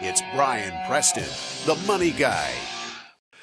It's Brian Preston, the money guy.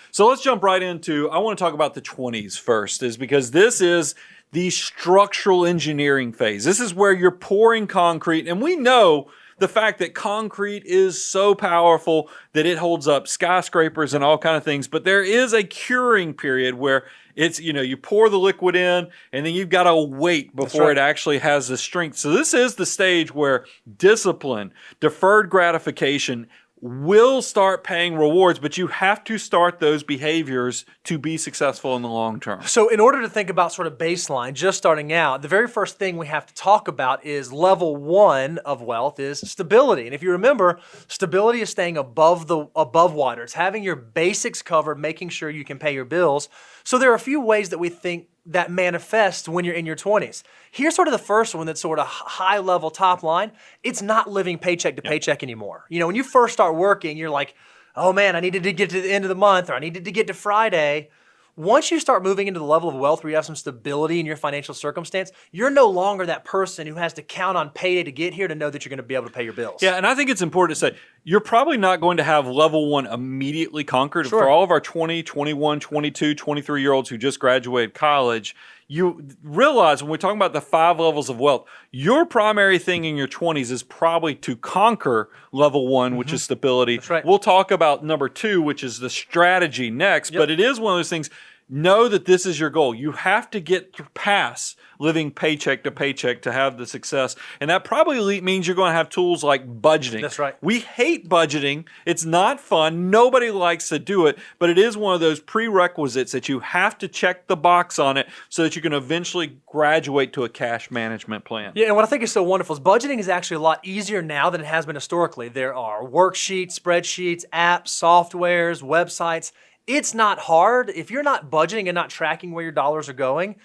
So let's jump right into, I want to talk about the 20s first, is because this is the structural engineering phase. This is where you're pouring concrete, and we know the fact that concrete is so powerful that it holds up skyscrapers and all kind of things, but there is a curing period where it's, you pour the liquid in and then you've got to wait before it actually has the strength. So this is the stage where discipline, deferred gratification will start paying rewards, but you have to start those behaviors to be successful in the long term. So in order to think about sort of baseline, just starting out, the very first thing we have to talk about is level one of wealth is stability. And if you remember, stability is staying above water. It's having your basics covered, making sure you can pay your bills. So there are a few ways that we think that manifests when you're in your 20s. Here's sort of the first one that's sort of high level top line. It's not living paycheck to paycheck anymore. When you first start working, you're like, oh man, I needed to get to the end of the month, or I needed to get to Friday. Once you start moving into the level of wealth where you have some stability in your financial circumstance, you're no longer that person who has to count on payday to get here to know that you're going to be able to pay your bills. Yeah, and I think it's important to say, you're probably not going to have level one immediately conquered. Sure. For all of our 20, 21, 22, 23-year-olds who just graduated college, you realize when we're talking about the 5 levels of wealth, your primary thing in your 20s is probably to conquer level one, which is stability. That's right. We'll talk about number 2, which is the strategy next, but it is one of those things. Know that this is your goal. You have to get past living paycheck to paycheck to have the success. And that probably means you're going to have tools like budgeting. That's right. We hate budgeting. It's not fun. Nobody likes to do it, but it is one of those prerequisites that you have to check the box on it so that you can eventually graduate to a cash management plan. Yeah, and what I think is so wonderful is budgeting is actually a lot easier now than it has been historically. There are worksheets, spreadsheets, apps, softwares, websites. It's not hard. If you're not budgeting and not tracking where your dollars are going,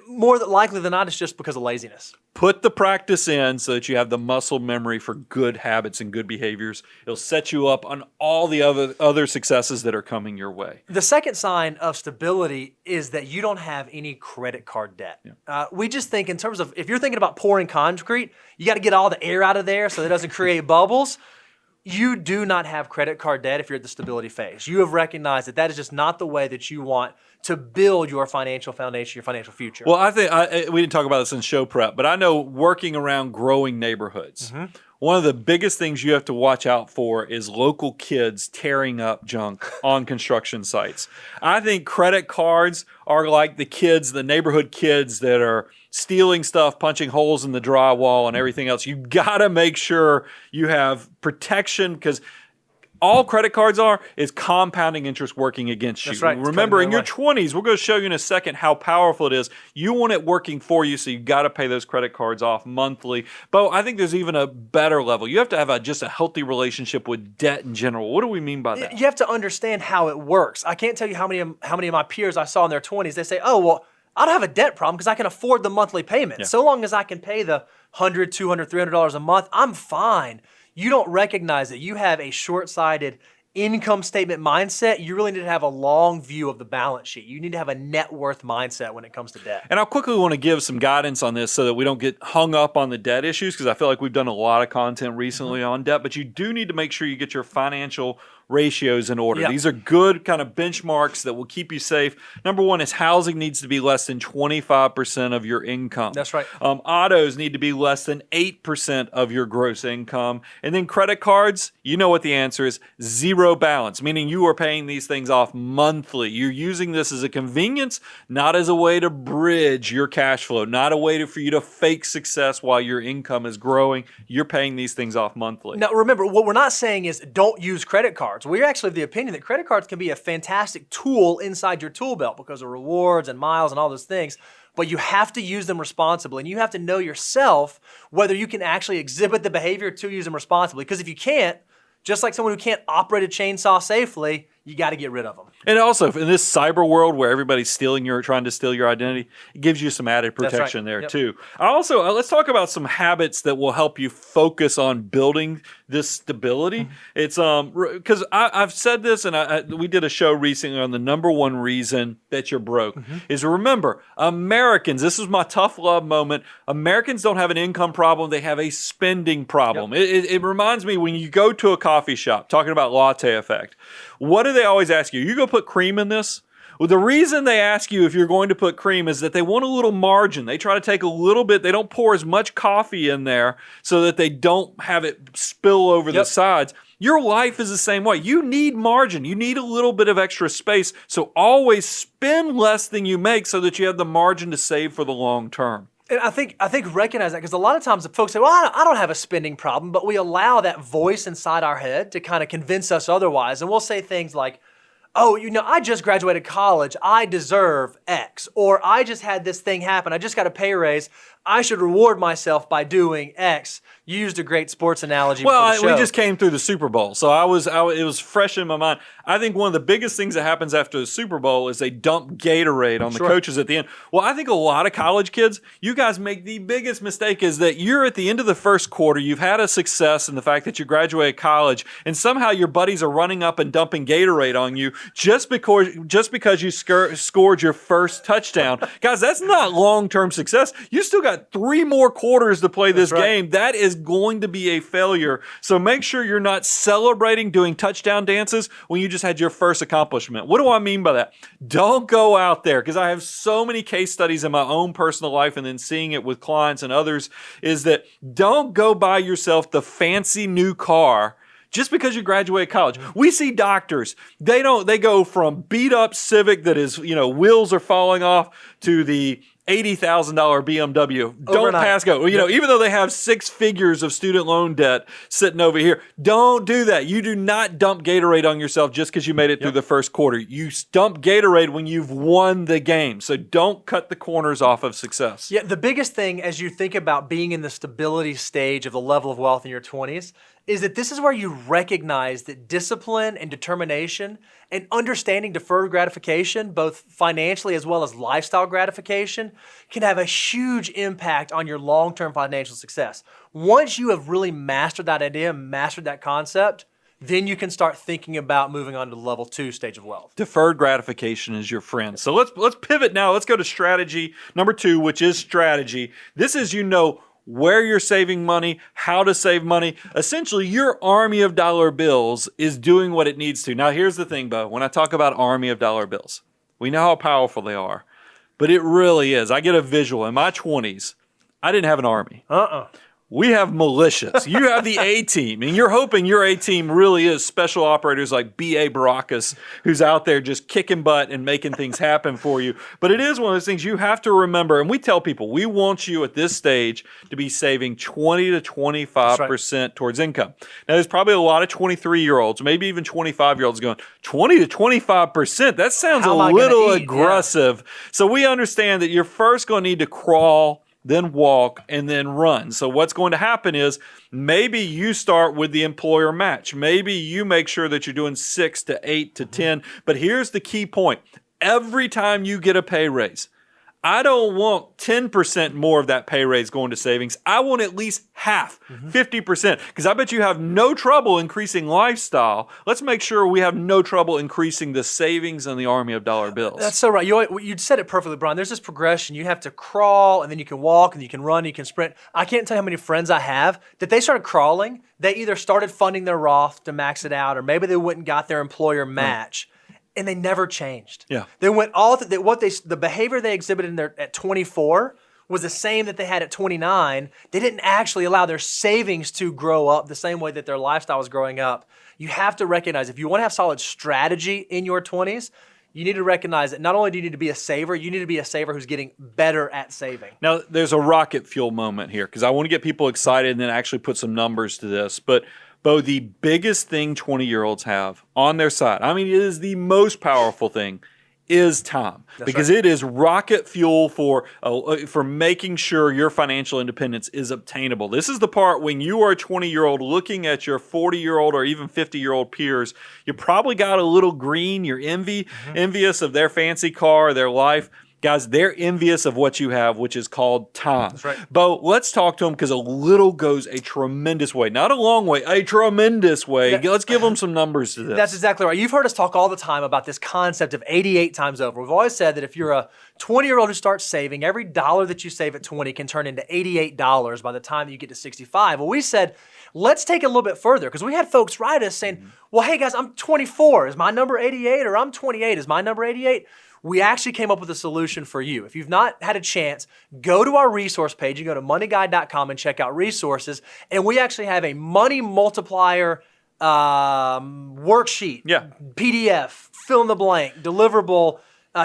more likely than not, it's just because of laziness. Put the practice in so that you have the muscle memory for good habits and good behaviors. It'll set you up on all the other successes that are coming your way. The second sign of stability is that you don't have any credit card debt. Yeah. We just think in terms of, if you're thinking about pouring concrete, you got to get all the air out of there so that it doesn't create bubbles. You do not have credit card debt if you're at the stability phase. You have recognized that is just not the way that you want to build your financial foundation, your financial future. Well, I think we didn't talk about this in show prep, but I know working around growing neighborhoods, one of the biggest things you have to watch out for is local kids tearing up junk on construction sites. I think credit cards are like the neighborhood kids that are stealing stuff, punching holes in the drywall and everything else. You got to make sure you have protection, because all credit cards is compounding interest working against you. That's right. Remember, in your 20s, we're going to show you in a second how powerful it is. You want it working for you, so you got to pay those credit cards off monthly. But I think there's even a better level. You have to have just a healthy relationship with debt in general. What do we mean by that? You have to understand how it works. I can't tell you how many of my peers I saw in their 20s, they say, oh, well, I don't have a debt problem because I can afford the monthly payment. Yeah. So long as I can pay the $100, $200, $300 a month, I'm fine. You don't recognize that you have a short-sighted income statement mindset. You really need to have a long view of the balance sheet. You need to have a net worth mindset when it comes to debt. And I quickly want to give some guidance on this so that we don't get hung up on the debt issues, because I feel like we've done a lot of content recently on debt, but you do need to make sure you get your financial ratios in order. Yeah. These are good kind of benchmarks that will keep you safe. Number one is housing needs to be less than 25% of your income. That's right. Autos need to be less than 8% of your gross income. And then credit cards, you know what the answer is, zero balance, meaning you are paying these things off monthly. You're using this as a convenience, not as a way to bridge your cash flow, not a way for you to fake success while your income is growing. You're paying these things off monthly. Now, remember, what we're not saying is don't use credit cards. We're actually of the opinion that credit cards can be a fantastic tool inside your tool belt because of rewards and miles and all those things, but you have to use them responsibly, and you have to know yourself whether you can actually exhibit the behavior to use them responsibly, because if you can't, just like someone who can't operate a chainsaw safely, you got to get rid of them. And also, in this cyber world where everybody's trying to steal your identity, it gives you some added protection there too. Also, let's talk about some habits that will help you focus on building this stability. It's because I've said this, and we did a show recently on the number one reason that you're broke is, remember, Americans, this is my tough love moment, Americans don't have an income problem, they have a spending problem. It reminds me when you go to a coffee shop, talking about latte effect, what do they always ask you? You go put cream in this? Well, the reason they ask you if you're going to put cream is that they want a little margin. They try to take a little bit. They don't pour as much coffee in there so that they don't have it spill over the sides. Your life is the same way. You need margin. You need a little bit of extra space. So always spend less than you make so that you have the margin to save for the long term. And I think recognize that, because a lot of times the folks say, well, I don't have a spending problem, but we allow that voice inside our head to kind of convince us otherwise. And we'll say things like, oh, I just graduated college, I deserve X. Or I just had this thing happen, I just got a pay raise, I should reward myself by doing X. You used a great sports analogy. Well, we just came through the Super Bowl, so it was fresh in my mind. I think one of the biggest things that happens after the Super Bowl is they dump Gatorade on the coaches at the end. Well, I think a lot of college kids, you guys make the biggest mistake is that you're at the end of the first quarter, you've had a success in the fact that you graduated college, and somehow your buddies are running up and dumping Gatorade on you just because you scored your first touchdown. Guys, that's not long-term success. You still got 3 more quarters to play this game. That is going to be a failure. So make sure you're not celebrating doing touchdown dances when you just had your first accomplishment. What do I mean by that? Don't go out there, because I have so many case studies in my own personal life and then seeing it with clients and others, is that don't go buy yourself the fancy new car just because you graduated college. We see doctors, they go from beat up Civic that is, wheels are falling off to the $80,000 BMW. Don't pass go. Even though they have 6 figures of student loan debt sitting over here, don't do that. You do not dump Gatorade on yourself just because you made it through the first quarter. You dump Gatorade when you've won the game. So don't cut the corners off of success. Yeah, the biggest thing as you think about being in the stability stage of the level of wealth in your 20s is that this is where you recognize that discipline and determination and understanding deferred gratification, both financially as well as lifestyle gratification, can have a huge impact on your long-term financial success. Once you have really mastered that idea, mastered that concept, then you can start thinking about moving on to the level 2 stage of wealth. Deferred gratification is your friend. So let's pivot now. Let's go to strategy number 2, which is strategy. This is, where you're saving money, how to save money. Essentially, your army of dollar bills is doing what it needs to. Now, here's the thing, Bo. When I talk about army of dollar bills, we know how powerful they are, but it really is. I get a visual. In my 20s, I didn't have an army. We have militias. You have the A-team, and you're hoping your A-team really is special operators like B.A. Baracus, who's out there just kicking butt and making things happen for you. But it is one of those things you have to remember, and we tell people, we want you at this stage to be saving 20 to 25% towards income. Now, there's probably a lot of 23-year-olds, maybe even 25-year-olds going, 20 to 25%? That sounds a little aggressive. Yeah. So we understand that you're first going to need to crawl, then walk, and then run. So what's going to happen is maybe you start with the employer match. Maybe you make sure that you're doing 6 to 8 to 10. But here's the key point. Every time you get a pay raise, I don't want 10% more of that pay raise going to savings. I want at least half, 50%, because I bet you have no trouble increasing lifestyle. Let's make sure we have no trouble increasing the savings and the army of dollar bills. That's so right. You said it perfectly, Brian. There's this progression. You have to crawl, and then you can walk, and you can run, and you can sprint. I can't tell you how many friends I have that they started crawling. They either started funding their Roth to max it out, or maybe they went and got their employer match. And they never changed. Yeah, they went the behavior they exhibited at 24 was the same that they had at 29. They didn't actually allow their savings to grow up the same way that their lifestyle was growing up. You have to recognize if you want to have solid strategy in your 20s, you need to recognize that not only do you need to be a saver, you need to be a saver who's getting better at saving. Now, there's a rocket fuel moment here because I want to get people excited and then actually put some numbers to this, but Bo, the biggest thing 20-year-olds have on their side, I mean, it is the most powerful thing, is time. Because it is rocket fuel for making sure your financial independence is obtainable. This is the part when you are a 20-year-old looking at your 40-year-old or even 50-year-old peers, you probably got a little green, you're envious of their fancy car, their life. Guys, they're envious of what you have, which is called time. That's right. Bo, let's talk to them because a little goes a tremendous way. Not a long way, a tremendous way. Let's give them some numbers to this. That's exactly right. You've heard us talk all the time about this concept of 88 times over. We've always said that if you're a 20-year-old who starts saving, every dollar that you save at 20 can turn into $88 by the time that you get to 65. Well, we said, let's take it a little bit further because we had folks write us saying, well, hey guys, I'm 24. Is my number 88? Or I'm 28. Is my number 88? We actually came up with a solution for you. If you've not had a chance, go to our resource page. You go to moneyguide.com and check out resources. And we actually have a money multiplier worksheet, PDF, fill in the blank, deliverable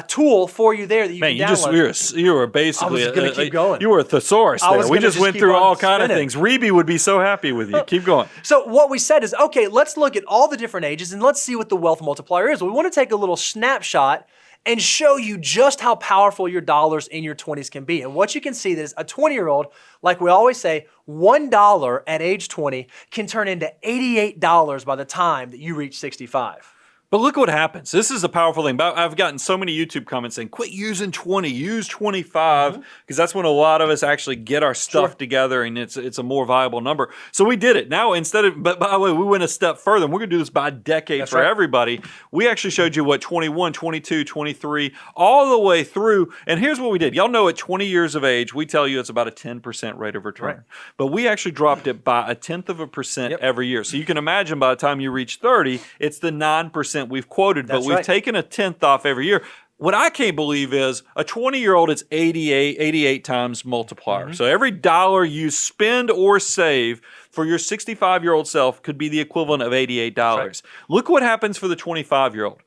tool for you there that you can download. You were basically, I was going to keep going. You were a thesaurus there. We just went through all kind of things. Reby would be so happy with you. Keep going. So what we said is, okay, let's look at all the different ages and let's see what the wealth multiplier is. We want to take a little snapshot and show you just how powerful your dollars in your 20s can be. And what you can see is a 20-year-old, like we always say, $1 at age 20 can turn into $88 by the time that you reach 65. But look what happens. This is a powerful thing. I've gotten so many YouTube comments saying, quit using 20, use 25, because that's when a lot of us actually get our stuff together and it's a more viable number. So we did it. Now, but by the way, we went a step further, and we're going to do this by decade for everybody. We actually showed you what 21, 22, 23, all the way through. And here's what we did. Y'all know at 20 years of age, we tell you it's about a 10% rate of return. Right. But we actually dropped it by 0.1% every year. So you can imagine by the time you reach 30, it's the 9% we've quoted, but we've taken 1/10 off every year. What I can't believe is a 20-year-old, it's 88 times multiplier. So every dollar you spend or save for your 65-year-old self could be the equivalent of $88. Right. Look what happens for the 25-year-old.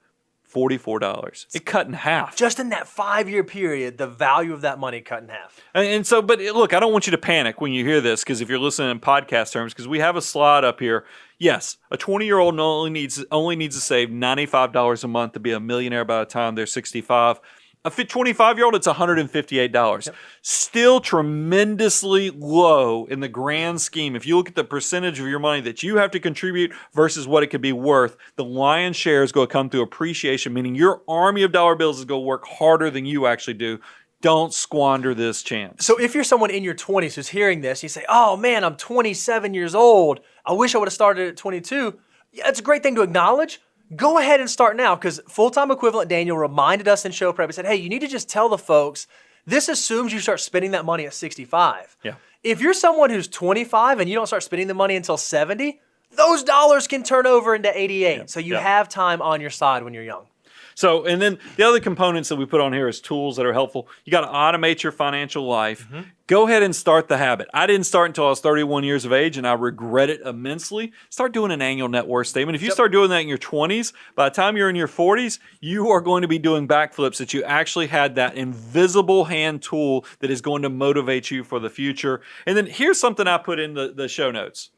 $44. It cut in half. Just in that 5-year period, the value of that money cut in half. And so, but look, I don't want you to panic when you hear this, because if you're listening in podcast terms, because we have a slide up here. Yes, a 20-year-old only needs to save $95 a month to be a millionaire by the time they're 65. A 25-year-old, it's $158. Yep. Still tremendously low in the grand scheme. If you look at the percentage of your money that you have to contribute versus what it could be worth, the lion's share is going to come through appreciation, meaning your army of dollar bills is going to work harder than you actually do. Don't squander this chance. So if you're someone in your 20s who's hearing this, you say, oh man, I'm 27 years old. I wish I would have started at 22. Yeah, it's a great thing to acknowledge. Go ahead and start now, because Full-Time Equivalent Daniel reminded us in show prep. He said, hey, you need to just tell the folks, this assumes you start spending that money at 65. Yeah. If you're someone who's 25 and you don't start spending the money until 70, those dollars can turn over into 88. Yeah. So you have time on your side when you're young. So, and then the other components that we put on here is tools that are helpful. You got to automate your financial life. Go ahead and start the habit. I didn't start until I was 31 years of age, and I regret it immensely. Start doing an annual net worth statement. If you start doing that in your 20s, by the time you're in your 40s, you are going to be doing backflips that you actually had that invisible hand tool that is going to motivate you for the future. And then here's something I put in the show notes.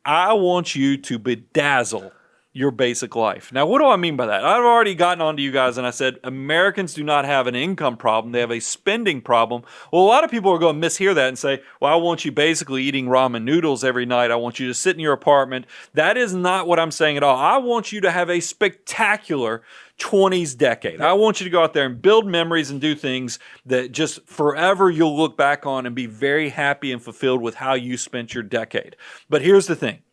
I want you to bedazzle your basic life. Now, what do I mean by that? I've already gotten on to you guys and I said, Americans do not have an income problem. They have a spending problem. Well, a lot of people are going to mishear that and say, well, I want you basically eating ramen noodles every night. I want you to sit in your apartment. That is not what I'm saying at all. I want you to have a spectacular 20s decade. I want you to go out there and build memories and do things that just forever you'll look back on and be very happy and fulfilled with how you spent your decade. But here's the thing.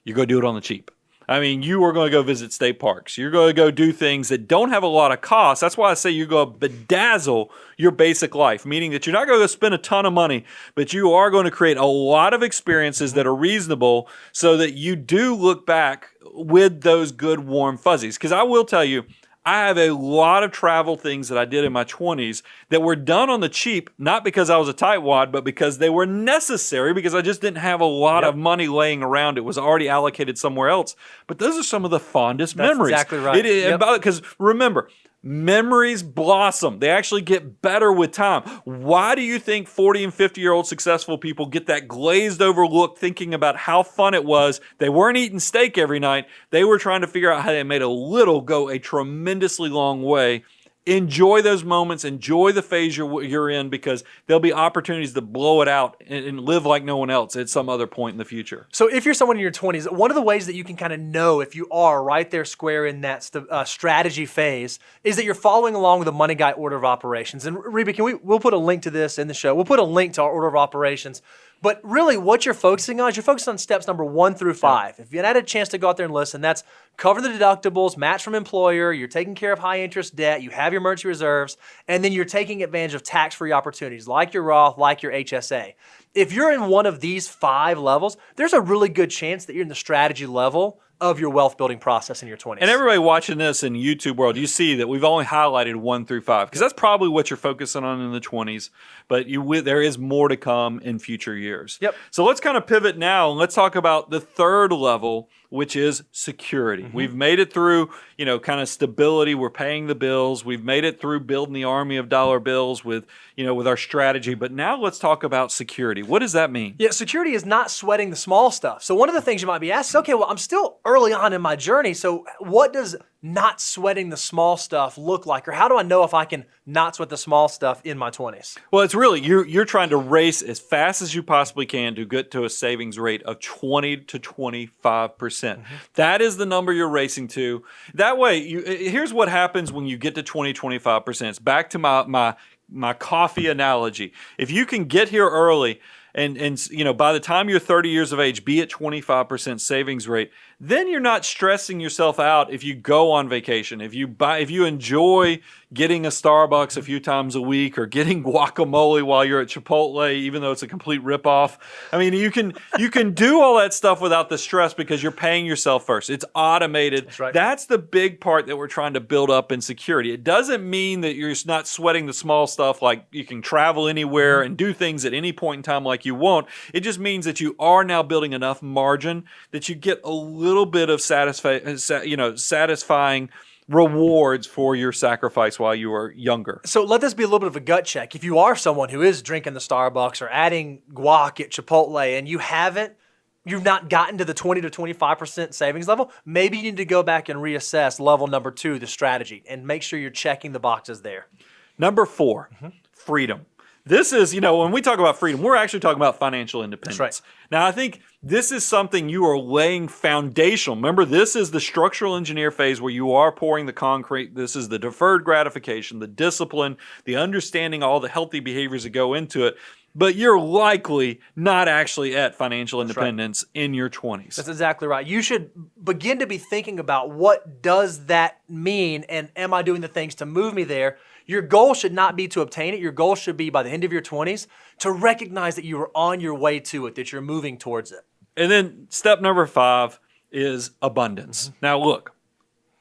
You're going to do it on the cheap. I mean, you are going to go visit state parks. You're going to go do things that don't have a lot of cost. That's why I say you're going to bedazzle your basic life, meaning that you're not going to spend a ton of money, but you are going to create a lot of experiences that are reasonable so that you do look back with those good warm fuzzies. Because I will tell you, I have a lot of travel things that I did in my 20s that were done on the cheap, not because I was a tightwad, but because they were necessary, because I just didn't have a lot of money laying around. It was already allocated somewhere else. But those are some of the fondest memories. That's exactly right. Because remember, memories blossom. They actually get better with time. Why do you think 40 and 50-year-old successful people get that glazed over look thinking about how fun it was? They weren't eating steak every night. They were trying to figure out how they made a little go a tremendously long way. enjoy those moments, enjoy the phase you're in, because there'll be opportunities to blow it out and live like no one else at some other point in the future. So if you're someone in your 20s, one of the ways that you can kind of know if you are right there square in that strategy phase is that you're following along with the Money Guy order of operations. And Reba, we'll put a link to this in the show. We'll put a link to our order of operations. But really what you're focusing on is you're focused on steps number 1 through 5. If you had a chance to go out there and listen, that's cover the deductibles, match from employer, you're taking care of high interest debt, you have your emergency reserves, and then you're taking advantage of tax-free opportunities like your Roth, like your HSA. If you're in one of these 5 levels, there's a really good chance that you're in the strategy level of your wealth building process in your 20s. And everybody watching this in YouTube world, you see that we've only highlighted 1 through 5 because that's probably what you're focusing on in the 20s, but there is more to come in future years. Yep. So let's kind of pivot now and let's talk about the 3rd level, which is security. We've made it through, kind of stability. We're paying the bills. We've made it through building the army of dollar bills with our strategy. But now let's talk about security. What does that mean? Yeah, security is not sweating the small stuff. So one of the things you might be asked is, okay, well, I'm still early on in my journey. So what does not sweating the small stuff look like? Or how do I know if I can not sweat the small stuff in my 20s? Well, it's really, you're trying to race as fast as you possibly can to get to a savings rate of 20 to 25%. That is the number you're racing to. That way, here's what happens when you get to 20, 25%. It's back to my coffee analogy. If you can get here early and by the time you're 30 years of age, be at 25% savings rate, then you're not stressing yourself out if you go on vacation, if you enjoy getting a Starbucks a few times a week or getting guacamole while you're at Chipotle, even though it's a complete ripoff. I mean, you can do all that stuff without the stress because you're paying yourself first. It's automated. That's right. That's the big part that we're trying to build up in security. It doesn't mean that you're not sweating the small stuff, like you can travel anywhere and do things at any point in time like you want. It just means that you are now building enough margin that you get a little bit of satisfying rewards for your sacrifice while you are younger. So let this be a little bit of a gut check. If you are someone who is drinking the Starbucks or adding guac at Chipotle and you've not gotten to the 20 to 25% savings level, maybe you need to go back and reassess level number 2, the strategy, and make sure you're checking the boxes there. Number 4, freedom. This is, when we talk about freedom, we're actually talking about financial independence. That's right. Now, I think this is something you are laying foundational. Remember, this is the structural engineer phase where you are pouring the concrete. This is the deferred gratification, the discipline, the understanding all the healthy behaviors that go into it. But you're likely not actually at financial independence in your 20s. That's exactly right. You should begin to be thinking about what does that mean and am I doing the things to move me there? Your goal should not be to obtain it. Your goal should be by the end of your 20s to recognize that you are on your way to it, that you're moving towards it. And then step number 5 is abundance. Now look,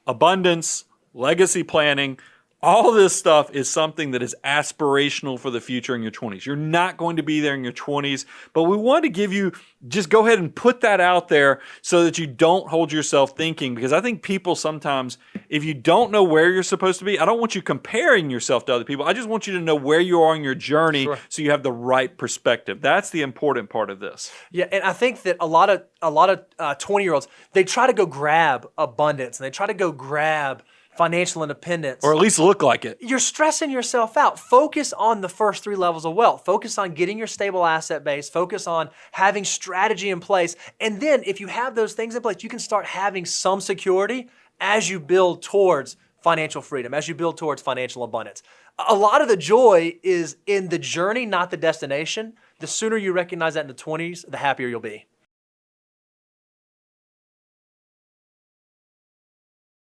abundance, legacy planning, all this stuff is something that is aspirational for the future in your 20s. You're not going to be there in your 20s, but we want to give you, just go ahead and put that out there so that you don't hold yourself thinking, because I think people sometimes, if you don't know where you're supposed to be, I don't want you comparing yourself to other people. I just want you to know where you are in your journey so you have the right perspective. That's the important part of this. Yeah, and I think that a lot of 20-year-olds, they try to go grab abundance and they try to go grab financial independence. Or at least look like it. You're stressing yourself out. Focus on the first 3 levels of wealth. Focus on getting your stable asset base. Focus on having strategy in place. And then if you have those things in place, you can start having some security as you build towards financial freedom, as you build towards financial abundance. A lot of the joy is in the journey, not the destination. The sooner you recognize that in the 20s, the happier you'll be.